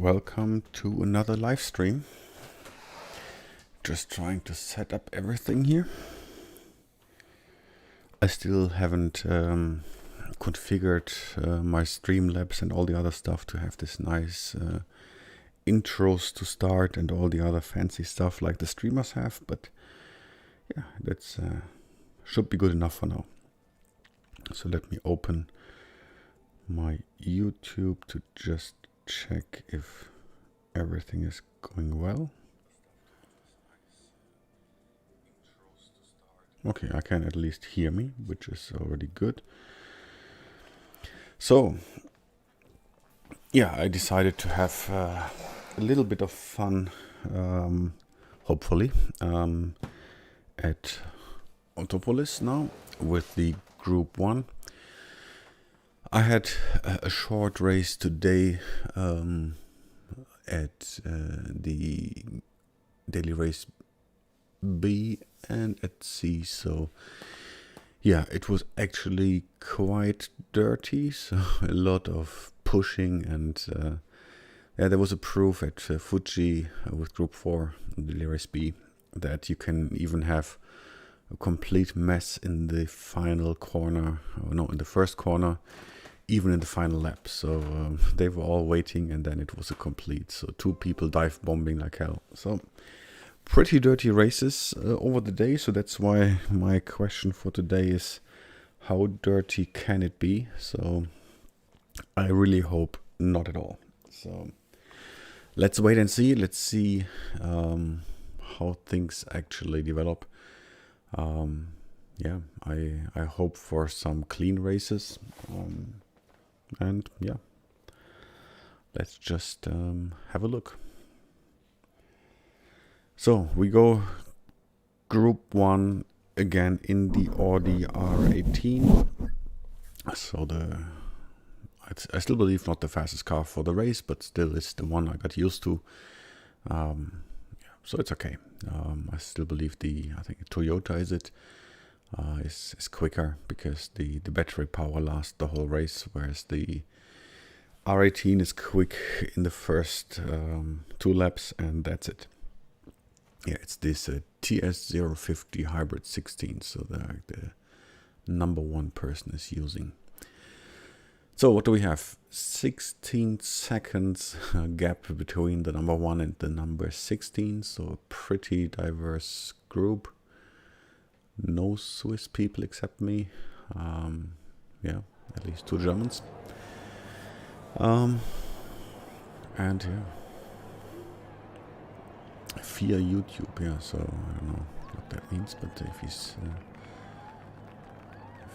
welcome to another live stream. Just trying to set up everything here. I still haven't configured my Streamlabs and all the other stuff to have this nice intros to start and all the other fancy stuff like the streamers have, but yeah, that's should be good enough for now. So let me open my YouTube to just check if everything is going well. Okay, I can at least hear me, which is already good. So, yeah, I decided to have a little bit of fun, hopefully, at Autopolis now with the Group 1. I had a short race today at the daily race B and at C, so yeah, it was actually quite dirty, so a lot of pushing, and yeah, there was a proof at Fuji with Group 4 daily race B that you can even have a complete mess in the final corner, or no, in the first corner, even in the final lap. So they were all waiting, and then it was a complete. So 2 people dive bombing like hell. So pretty dirty races over the day. So that's why my question for today is, how dirty can it be? So I really hope not at all. So let's wait and see. Let's see how things actually develop. Yeah, I hope for some clean races. And yeah, let's just have a look. So we go Group 1 again in the Audi R18. So I still believe not the fastest car for the race, but still it's the one I got used to. Yeah, so it's okay. I still believe I think Toyota is quicker because the battery power lasts the whole race, whereas the R18 is quick in the first 2 laps, and that's it. Yeah, it's this TS050 Hybrid 16, so the number 1 person is using. So what do we have? 16 seconds gap between the number 1 and the number 16, so a pretty diverse group. No Swiss people except me. Yeah, at least 2 Germans. And yeah, 4 YouTube. Yeah, so I don't know what that means, but if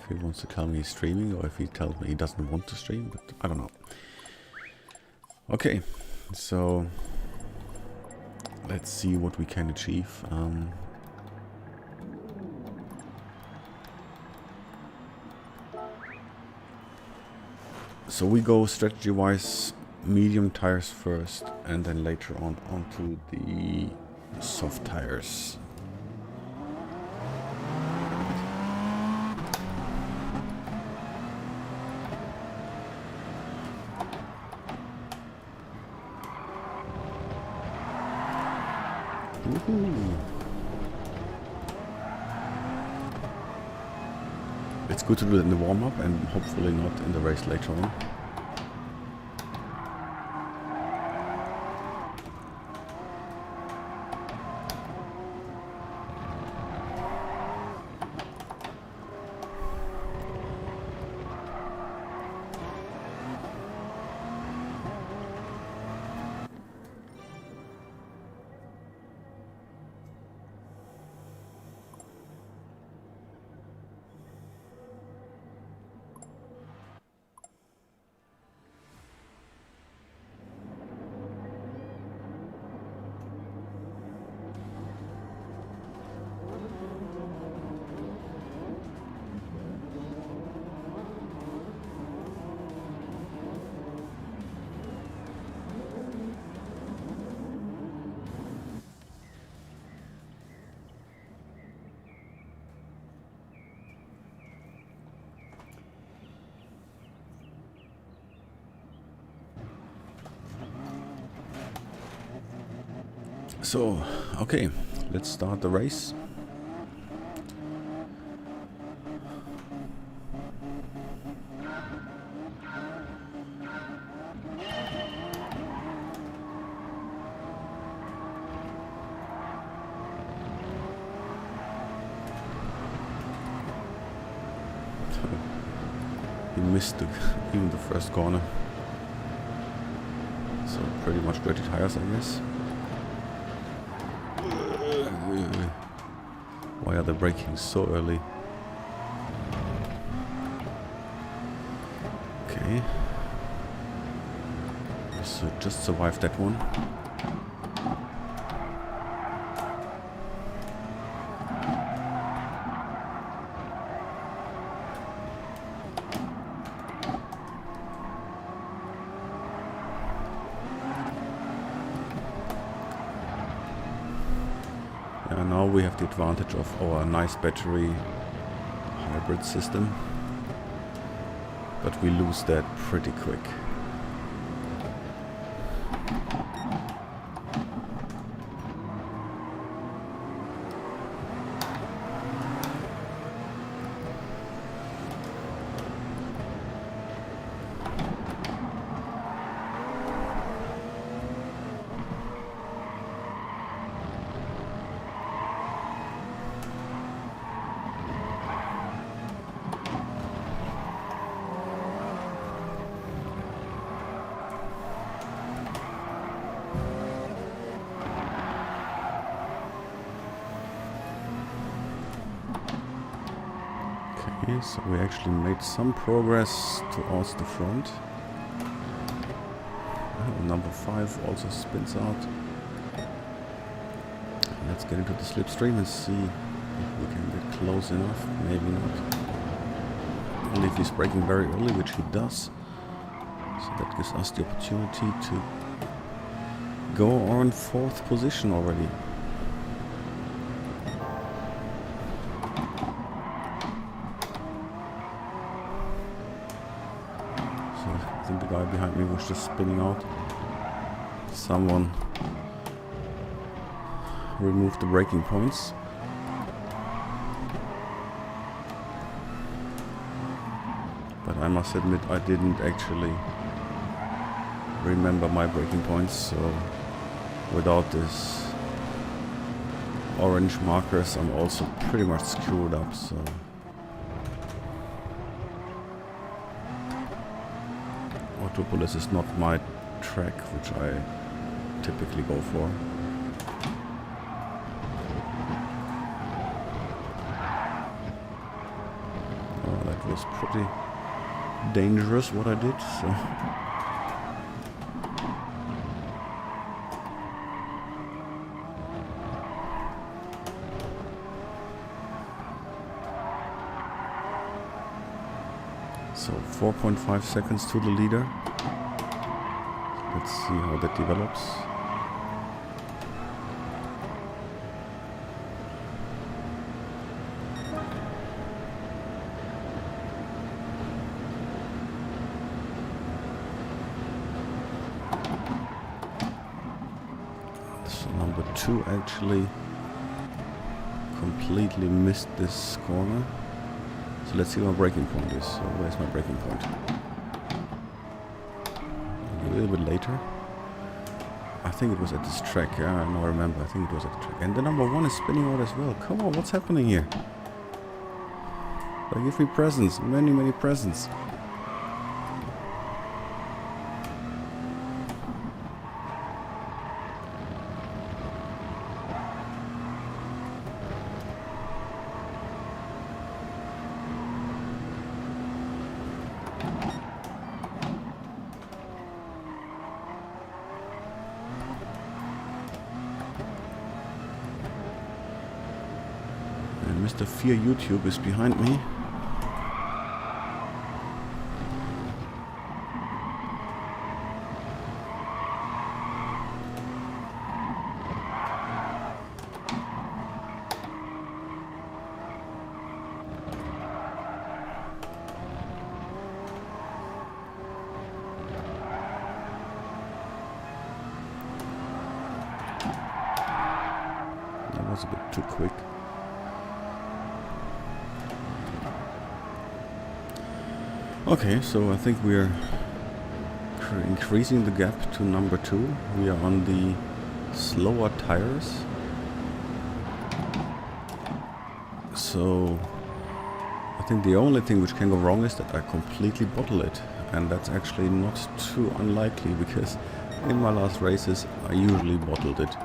he wants to tell me he's streaming, or if he tells me he doesn't want to stream, but I don't know. Okay, so let's see what we can achieve. So we go strategy-wise, medium tires first, and then later on onto the soft tires. Woohoo! It's good to do it in the warm-up and hopefully not in the race later on. So, okay, let's start the race. He missed even the first corner. So pretty much dirty tires, I guess. Why are they braking so early? Okay. So just survived that one. And now we have the advantage of our nice battery hybrid system, but we lose that pretty quick. Okay, so we actually made some progress towards the front. Number 5 also spins out. Let's get into the slipstream and see if we can get close enough. Maybe not. Only if he's braking very early, which he does. So that gives us the opportunity to go on 4th position already. I think the guy behind me was just spinning out. Someone removed the braking points. But I must admit I didn't actually remember my braking points, so without this orange markers I'm also pretty much screwed up, so Autopolis is not my track, which I typically go for. Oh, that was pretty dangerous what I did, so So 4.5 seconds to the leader. Let's see how that develops. So number 2 actually completely missed this corner. So let's see what my braking point is. So where's my braking point? A little bit later. I think it was at this track. Yeah, I remember. I think it was at the track. And the number 1 is spinning out as well. Come on, what's happening here? They give me presents. Many, many presents. Mr. Fear YouTube is behind me. was a bit too quick. Okay, so I think we're increasing the gap to number 2. We are on the slower tires. So I think the only thing which can go wrong is that I completely bottle it. And that's actually not too unlikely, because in my last races I usually bottled it.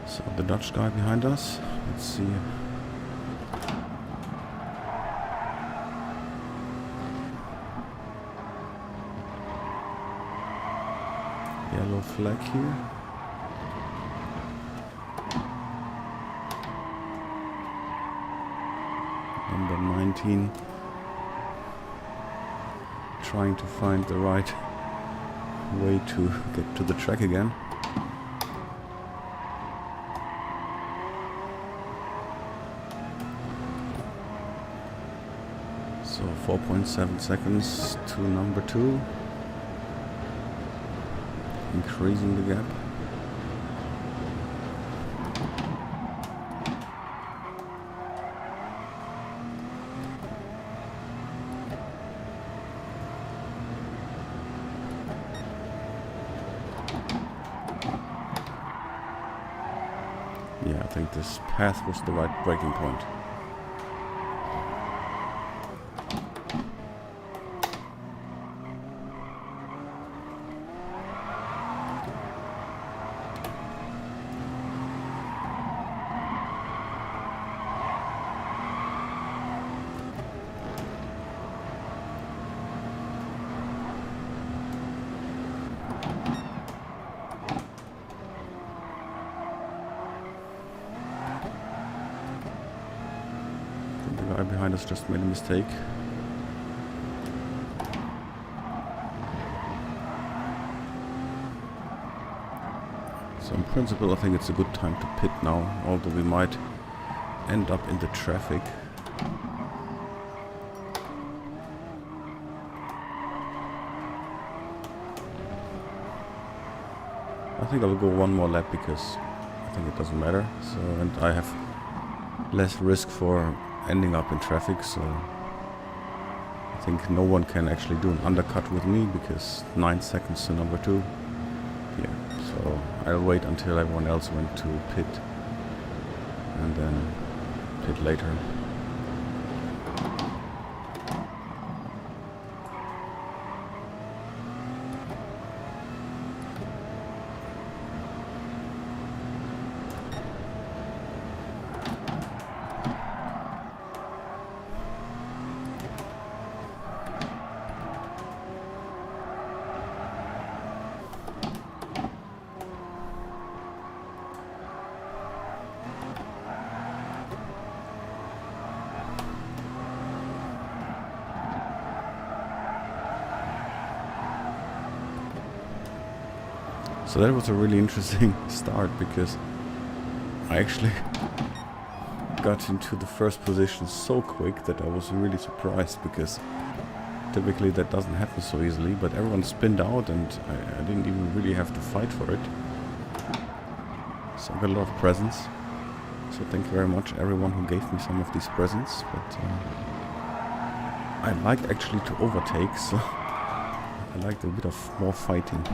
So the Dutch guy behind us, let's see. Yellow flag here. Number 19 trying to find the right way to get to the track again. So 4.7 seconds to number 2. Increasing the gap. Yeah, I think this path was the right breaking point. The guy behind us just made a mistake. So in principle I think it's a good time to pit now, although we might end up in the traffic. I think I will go one more lap because I think it doesn't matter. So, and I have less risk for ending up in traffic, so I think no one can actually do an undercut with me because 9 seconds to number 2. Yeah, so I'll wait until everyone else went to pit and then pit later. So that was a really interesting start because I actually got into the first position so quick that I was really surprised, because typically that doesn't happen so easily, but everyone spinned out and I didn't even really have to fight for it. So I got a lot of presents. So thank you very much everyone who gave me some of these presents, but I like actually to overtake, so I liked a bit of more fighting.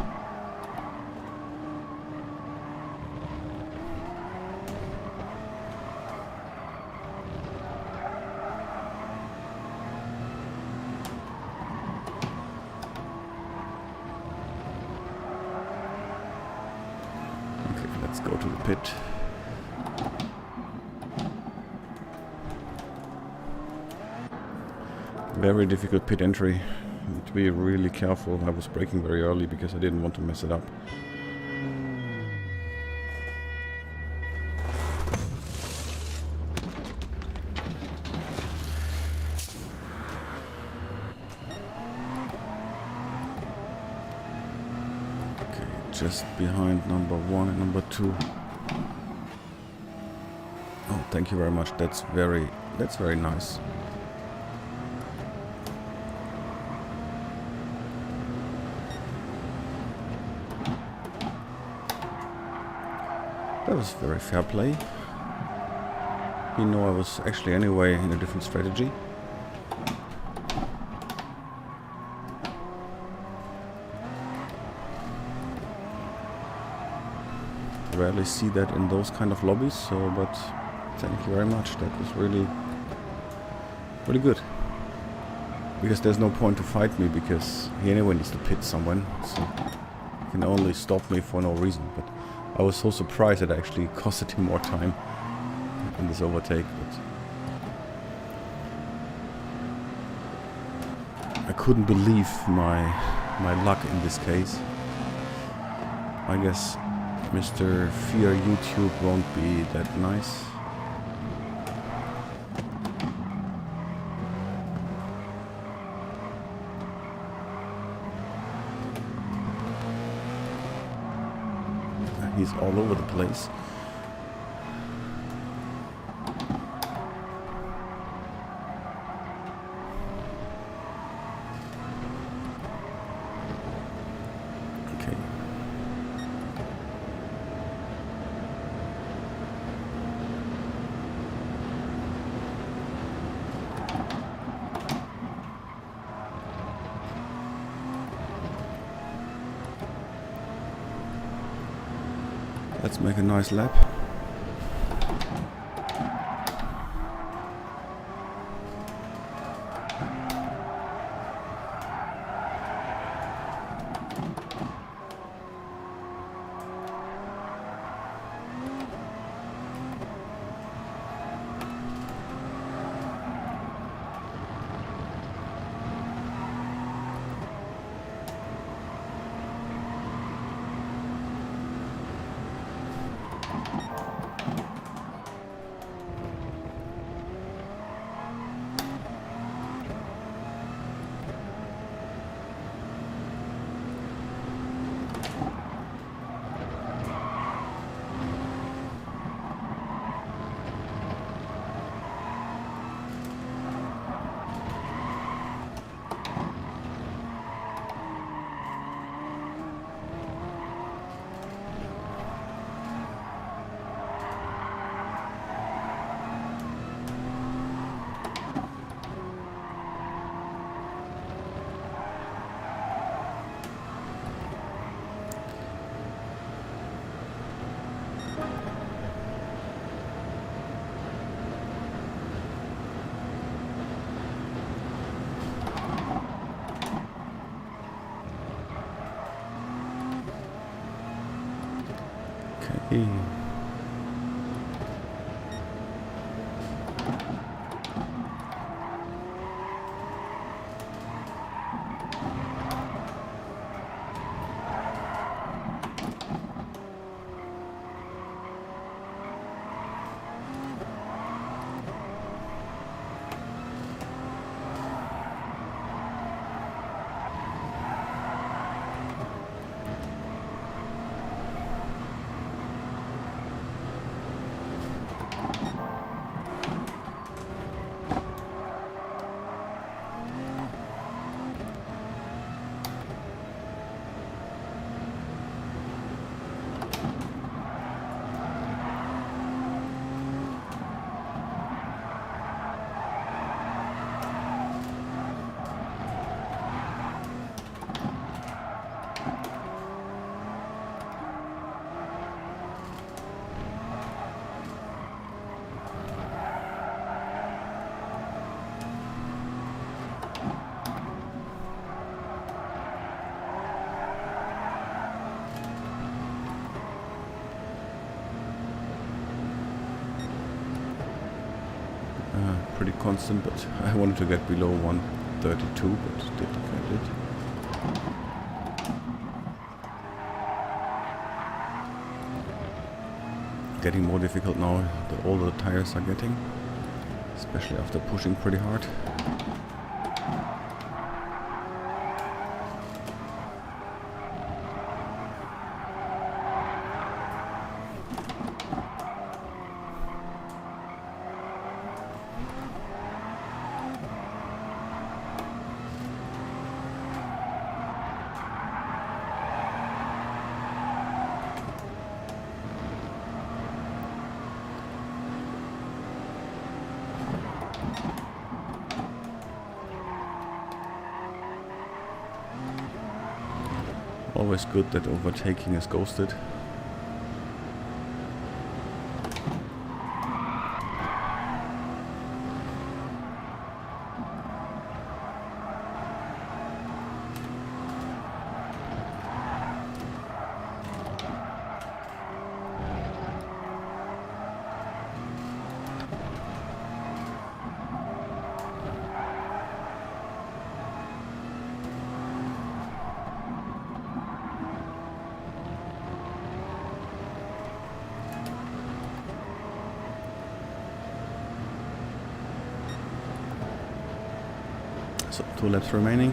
Let's go to the pit. Very difficult pit entry. Need to be really careful. I was braking very early because I didn't want to mess it up. Okay, just behind number 1 and number 2. Oh, thank you very much. That's very nice. That was very fair play. You know, I was actually anyway in a different strategy. Rarely see that in those kind of lobbies, so but thank you very much. That was really good. Because there's no point to fight me, because he anyway needs to pit someone, so he can only stop me for no reason. But I was so surprised that I actually costed him more time in this overtake. But I couldn't believe my luck in this case. I guess Mr. Fear YouTube won't be that nice. He's all over the place. Okay. Let's make a nice lap. Okay. Pretty constant, but I wanted to get below 1 32, but did defend it. Getting more difficult now the older the tires are getting, especially after pushing pretty hard. Always good that overtaking is ghosted. So 2 laps remaining.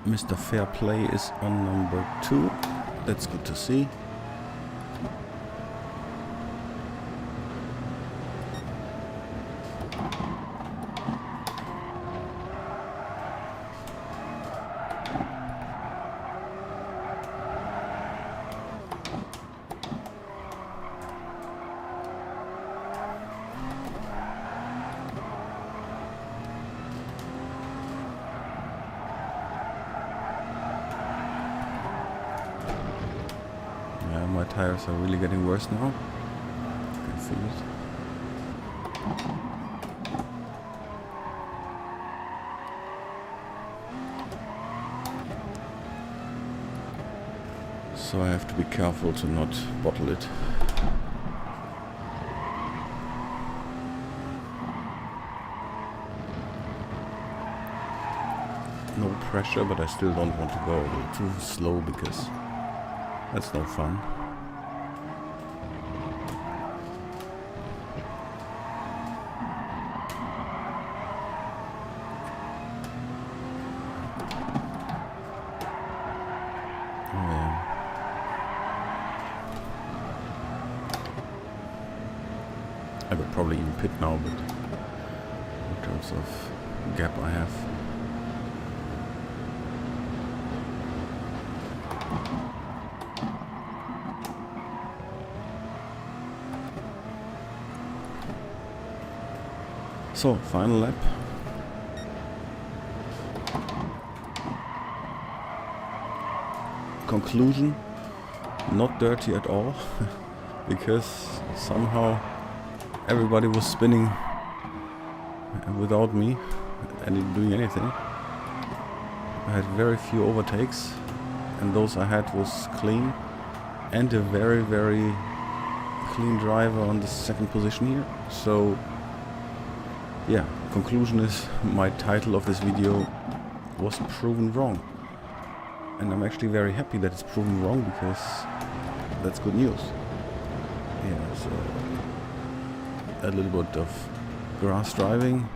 Mr. Fair Play is on number 2. That's good to see. My tires are really getting worse now. I can feel it. So I have to be careful to not bottle it. No pressure, but I still don't want to go a little too slow because that's no fun. Oh yeah. I would probably even pit now, but in terms of gap I have. So, final lap. Conclusion, not dirty at all, because somehow everybody was spinning without me and doing anything. I had very few overtakes, and those I had was clean, and a very, very clean driver on the second position here. So yeah, conclusion is my title of this video was proven wrong. And I'm actually very happy that it's proven wrong, because that's good news. Yeah, so a little bit of grass driving.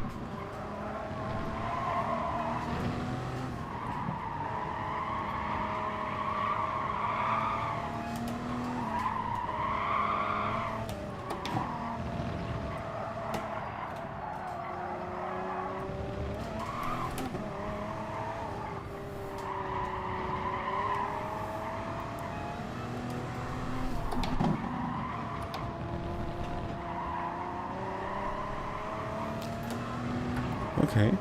Okay,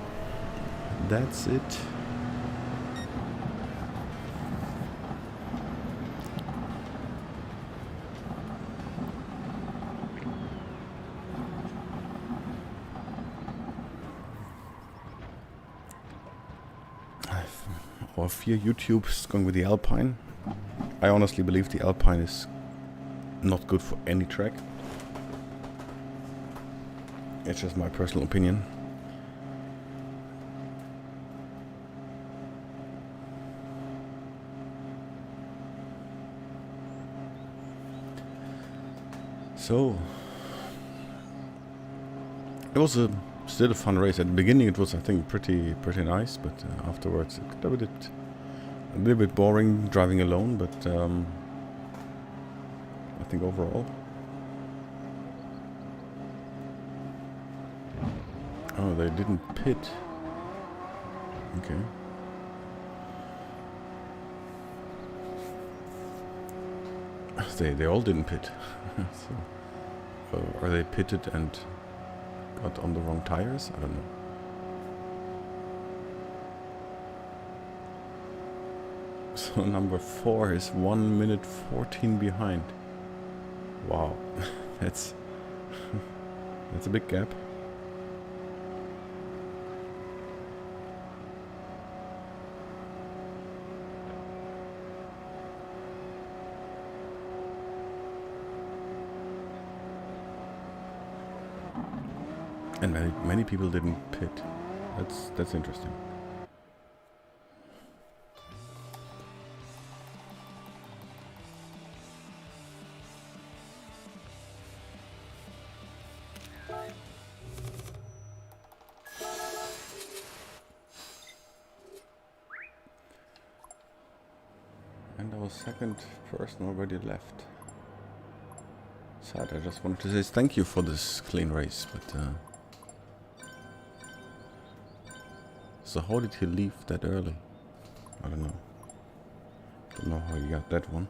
that's it. Our fear YouTube is going with the Alpine. I honestly believe the Alpine is not good for any track. It's just my personal opinion. So it was still a fun race. At the beginning it was, I think, pretty nice, but afterwards it got a little bit boring driving alone, but I think overall. Oh, they didn't pit. Okay. They all didn't pit. So, are they pitted and got on the wrong tires? I don't know. So number 4 is 1 minute 14 behind. Wow, that's a big gap. And many people didn't pit. That's interesting. And our second person already left. Sad, I just wanted to say thank you for this clean race, but so how did he leave that early? I don't know. Don't know how he got that one.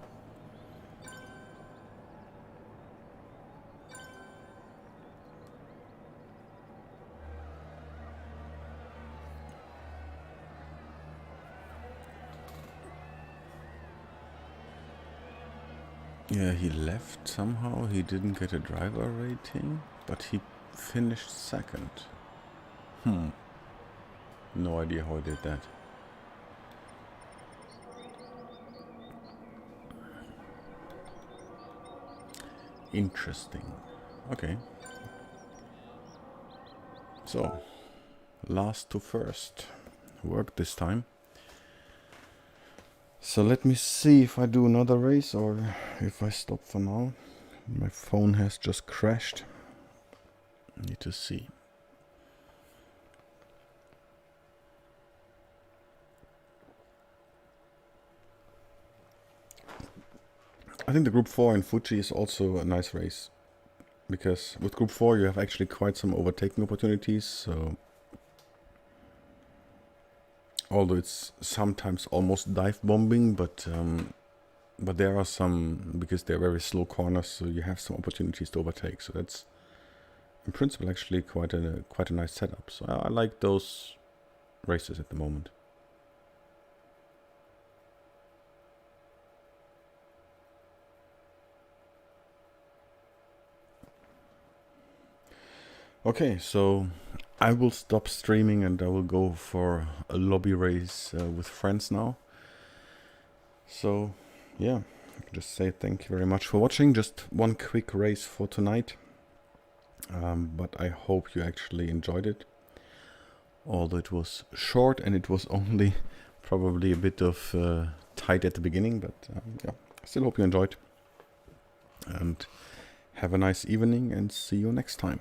Yeah, he left somehow. He didn't get a driver rating, but he finished second. No idea how he did that. Interesting. Okay. So, last to first. Worked this time. So let me see if I do another race or if I stop for now. My phone has just crashed. Need to see. I think the Group 4 in Fuji is also a nice race, because with Group 4 you have actually quite some overtaking opportunities, so although it's sometimes almost dive bombing, but there are some, because they're very slow corners, so you have some opportunities to overtake, so that's in principle actually quite a nice setup. So I like those races at the moment. Okay, so I will stop streaming and I will go for a lobby race with friends now. So yeah, I can just say thank you very much for watching. Just one quick race for tonight, but I hope you actually enjoyed it. Although it was short and it was only probably a bit of tight at the beginning, but yeah, I still hope you enjoyed. And have a nice evening and see you next time.